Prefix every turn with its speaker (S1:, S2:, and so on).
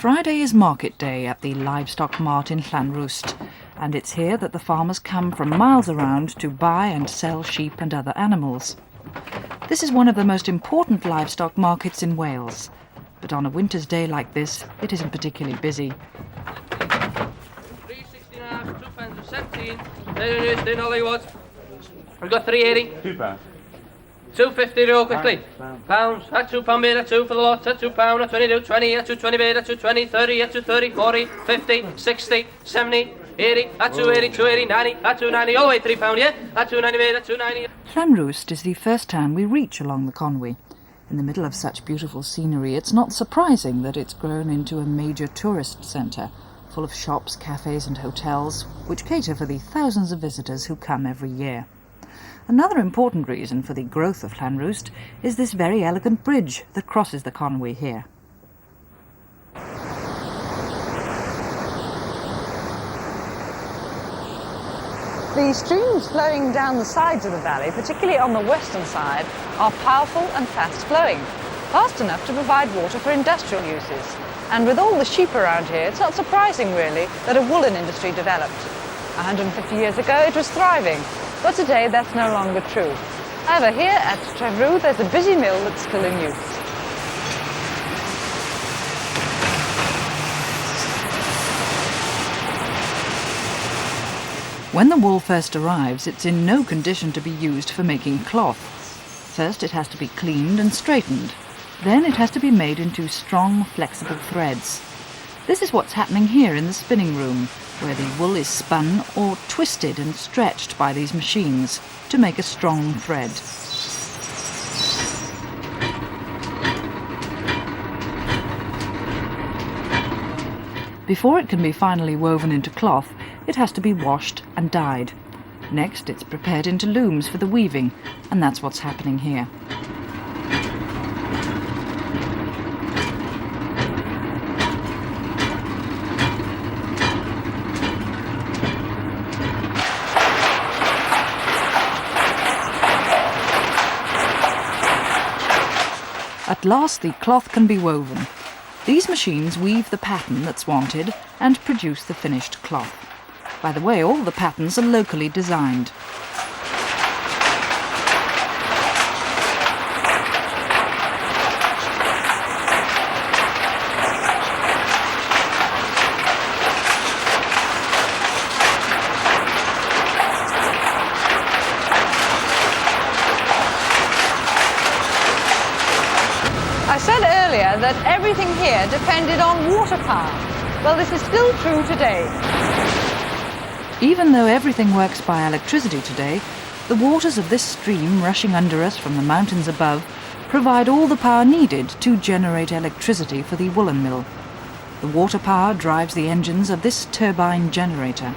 S1: Friday is market day at the livestock mart in Llanrwst, and it's here that the farmers come from miles around to buy and sell sheep and other animals. This is one of the most important livestock markets in Wales, but on a winter's day like this, it isn't particularly busy.
S2: We've got 380.
S3: £2.
S2: 250 real quickly. Pounds. That's £2 bid, that's 2 for the lot, that's £2, that's 22, 20, that's 220 bid, that's 220, 30, that's 230, 40, 50, 60, 70, 80, that's 280, 280, 90, that's 290, all the way £3, yeah? That's 290 bid, that's 290.
S1: Llanrwst is the first town we reach along the Conwy. In the middle of such beautiful scenery, it's not surprising that it's grown into a major tourist centre, full of shops, cafes and hotels, which cater for the thousands of visitors who come every year. Another important reason for the growth of Llanrwst is this very elegant bridge that crosses the Conwy here.
S4: The streams flowing down the sides of the valley, particularly on the western side, are powerful and fast flowing, fast enough to provide water for industrial uses. And with all the sheep around here, it's not surprising really that a woolen industry developed. 150 years ago it was thriving, but today that's no longer true. However, here at Trefrw there's a busy mill that's still in use.
S1: When the wool first arrives, it's in no condition to be used for making cloth. First it has to be cleaned and straightened. Then it has to be made into strong, flexible threads. This is what's happening here in the spinning room, where the wool is spun or twisted and stretched by these machines to make a strong thread. Before it can be finally woven into cloth, it has to be washed and dyed. Next, it's prepared into looms for the weaving, and that's what's happening here. At last the cloth can be woven. These machines weave the pattern that's wanted and produce the finished cloth. By the way, all the patterns are locally designed.
S4: I said earlier that everything here depended on water power. Well, this is still true today.
S1: Even though everything works by electricity today, the waters of this stream rushing under us from the mountains above provide all the power needed to generate electricity for the woolen mill. The water power drives the engines of this turbine generator.